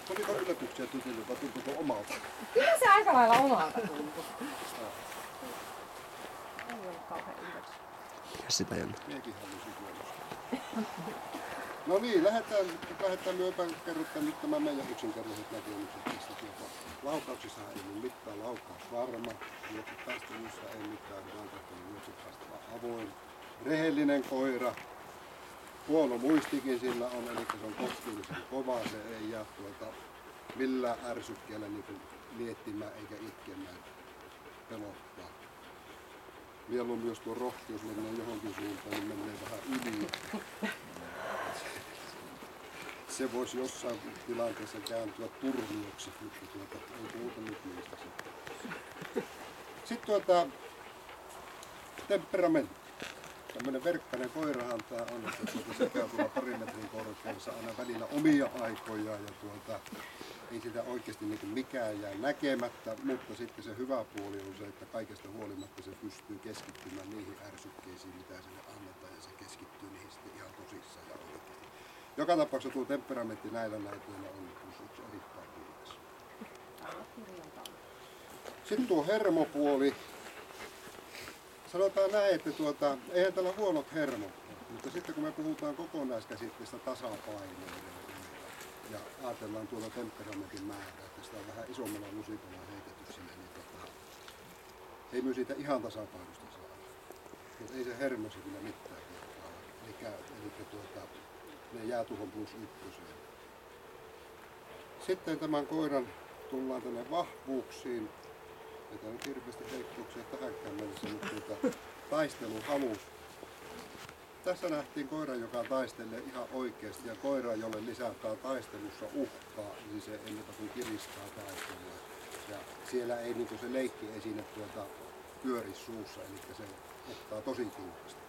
Tuliko yllätyksiä tytölle, vai tuntuuko omalta? Kyllä se aika lailla omalta tuntui. Ei ollut kauhean yllätys. Mikäs sitä jännä? Miekin halusin kuulosta. No niin, lähdetään myöpään kerrotaan nyt tämä meidän yksinkertaiset näkemykset tästä. Laukauksissa ei ole mitään laukausvarma, juoksutaistelussa ei mitään, vaantahtelu juoksutaistelussa avoin. Rehellinen koira, huono muistikin sillä on, eli se on kohtuullisen kova, se ei jää millään ärsykkeellä niin miettimään eikä itkemään, pelottaa. Mieluummin jos tuo rohkeus menee johonkin suuntaan, niin menee vähän yli. Se voisi jossain tilanteessa kääntyä turmioksi, mutta ei puhuta nyt niistä sitten. Sitten temperamentti. Tämmöinen verkkainen koirahan tää on, että se käy tuolla parin metrin korkeudessa aina välillä omia aikojaan ja ei sitä oikeasti niin mikään jää näkemättä, mutta sitten se hyvä puoli on se, että kaikesta huolimatta se pystyy keskittymään niihin ärsykkeisiin, mitä sille annetaan ja se keskittyy niihin sitten ihan tosissaan ja oikein. Joka tapauksessa tuo temperamentti näillä näytöillä on yksi erittäin vilkas. Sitten tuo hermopuoli. Sanotaan näin, että eihän tällä huonot hermot, mutta sitten kun me puhutaan kokonaiskäsitteestä tasapainoa ja ajatellaan tuolla temperamentin määrää, että sitä on vähän isommalla lusikalla heitetty sinne, niin ei myös siitä ihan tasapainosta saa. Mutta ei se hermossa kyllä mitään kertaa. Eli ne jää tuohon +1. Sitten tämän koiran tullaan tänne vahvuuksiin. Ei tämä nyt hirveästi heikkouksia tähänkään mennessä, mutta taisteluhalu. Tässä nähtiin koira, joka taistelee ihan oikeasti ja koira, jolle lisätään taistelussa uhkaa, niin se ei muuta kuin kiristää taistelua. Ja siellä ei niin se leikkiesine pyöri suussa, eli se ottaa tosi tiukasti.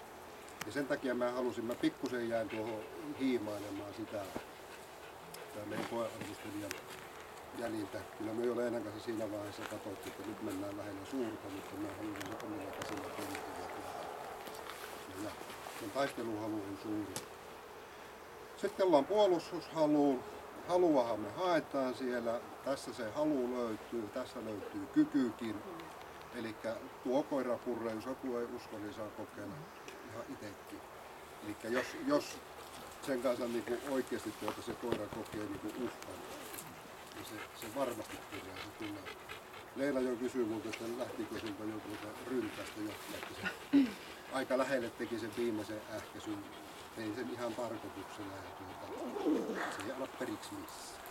Ja sen takia mä pikkusen jäin tuohon hiimailemaan sitä meidän koearvostelijan jäljiltä. Kyllä me ei ole enää kanssa siinä vaiheessa katsottu, että nyt mennään lähellä suurta, mutta mä haluan se omilla käsillä toimia. Ja sen taisteluhalu on suuri. Sitten ollaan puolustushaluun. Haluahan me haetaan siellä. Tässä se halu löytyy, tässä löytyy kykykin. Eli tuo koira purre, jos joku ei usko, niin saa kokeilla ihan itsekin. Eli jos sen kanssa niin oikeasti se koira kokee niin uhkan, niin se varmasti puree, se tulee. Leila jo kysyi multa, että lähtikö siltä joku ryntästä johtaa, että se aika lähelle teki sen viimeisen ähkäsyn. Tein sen ihan tarkoituksena ja se ei ala periksi missään.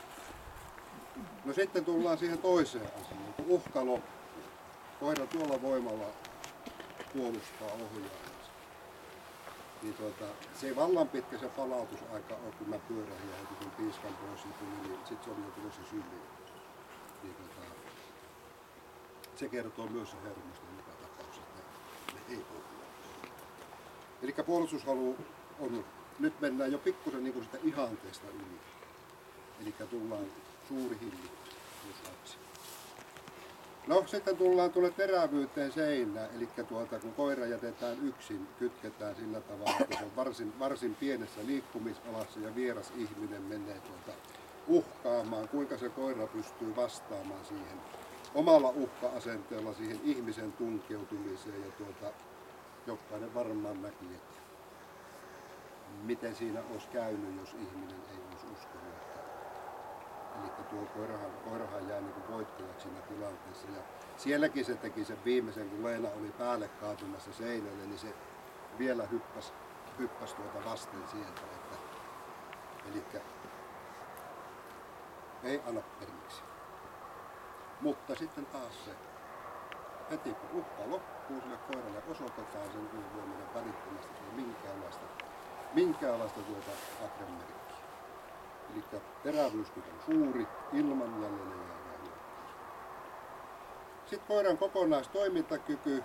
No sitten tullaan siihen toiseen asiaan, kun uhka loppuu. Koira tuolla voimalla puolustaa ohjaajansa. Niin se ei vallan pitkä se palautusaika ole, kun mä pyörähin ja heitin sen piiskan pois ja tulin, niin sit se on jo tulossa syliin. Niin se kertoo myös se hermosta joka tapauksessa, että ne ei ohjaa. Eli puolustushalu on, nyt mennään jo pikkusen niin sitä ihanteesta yli. Eli tullaan suuri hillitys plus lapsi. No sitten tullaan tuonne terävyyteen seinään, eli kun koira jätetään yksin, kytketään sillä tavalla, että se on varsin pienessä liikkumisalassa ja vieras ihminen menee uhkaamaan, kuinka se koira pystyy vastaamaan siihen omalla uhka-asenteella siihen ihmisen tunkeutumiseen ja jokainen varmaan näki, että miten siinä olisi käynyt, jos ihminen ei olisi uskonut. Eli tuo koirahan jää niin voittajaksi siinä tilanteessa. Ja sielläkin se teki sen viimeisen, kun Leena oli päälle kaatumassa seinälle, niin se vielä hyppäsi vasten sieltä. Eli ei anna periksi. Mutta sitten taas se, heti kun uhka loppuu, sille koiralle osoitetaan sen huomioon välittömästi, että ei minkäänlaista agremerkkiä. Eli terävyyskin on suuri, ilman jäljelle jäävää hyökkäystä. Sitten koiran kokonaistoimintakyky.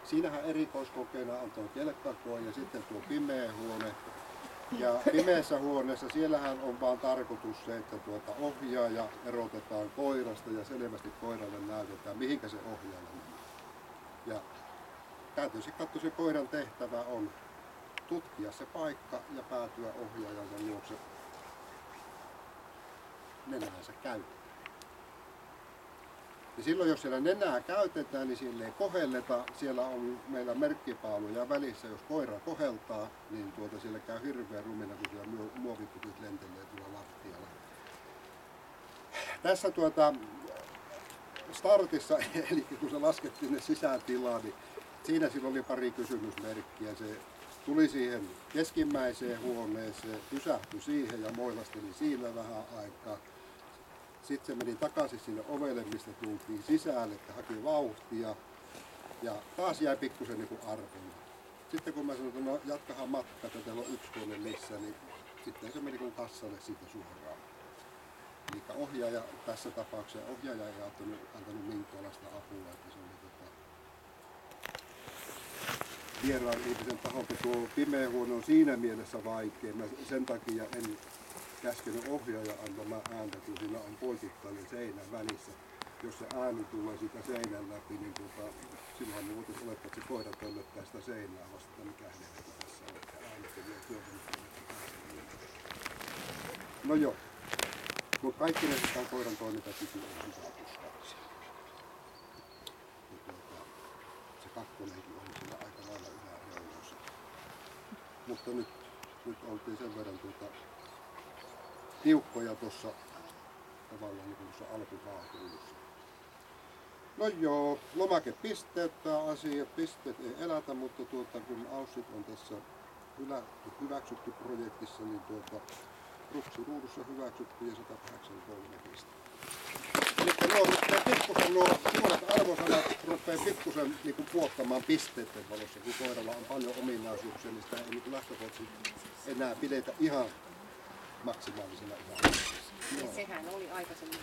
Siinähän erikoiskokeena on tuo kelkkakoe ja sitten tuo pimeä huone. Ja pimeässä huoneessa siellähän on vaan tarkoitus se, että ohjaaja erotetaan koirasta ja selvästi koiralle näytetään, mihinkä se ohjaaja menee. Ja käytännössä katsoen se koiran tehtävä on tutkia se paikka ja päätyä ohjaajansa luokse nenäänsä käytetään. Ja silloin jos siellä nenää käytetään, niin sille ei kohelleta. Siellä on meillä merkkipaaluja välissä, jos koira koheltaa, niin siellä käy hirveän rumina, kun siellä muoviputit lentelee tuolla lattialla. Tässä startissa, eli kun se laskettiin ne sisätilaan, niin siinä sillä oli pari kysymysmerkkiä. Se tuli siihen keskimmäiseen huoneeseen, pysähtyi siihen ja moilasteli siinä vähän aikaa. Sitten se meni takaisin sinne ovelle, mistä tultiin sisälle, että haki vauhtia. Ja taas jäi pikkusen niin arvolla. Sitten kun mä sanoin, että no jatkahan matka, että täällä on yksi huone lisää, niin sitten se meni kuin kassalle siitä suoraan. Eli ohjaaja, tässä tapauksessa ohjaaja ei antanut minkäänlaista apua, että se oli vieraan ihmisen taholta. Tuo pimeä huone on siinä mielessä vaikea. Mä sen takia en käskenyt ohjaaja antamaan ääntä, kun siinä on poikittainen seinä välissä. Jos se ääni tulee siitä seinän läpi, niin silloin me voitaisiin olettaa, että se koira töllöttää sitä seinää vasta, mikä hänellä tässä on. Ääni tulee no joo. Mutta kaikki näistä koiran toimintakyky on sisätuskaksi. Se kakkonenkin on siinä aika lailla yläreunossa. Mutta nyt oltiin sen verran tiukkoja tuossa tavallaan niin tuossa alkuvaatuudessa. No joo, lomakepisteet tämä asia. Pisteet ei elätä, mutta kun Aussit on tässä hyväksytty projektissa, niin Ruksiruudussa hyväksytty ja 183 pistettä. Eli pikkusen nuo suuret arvosanat rupeaa pikkusen niin puottamaan pisteiden valossa, kun koiralla on paljon ominaisuuksia, niin sitä ei niin lähtökohtaisesti enää pidetä ihan maksimaalisena. Sehän oli aikaisemmin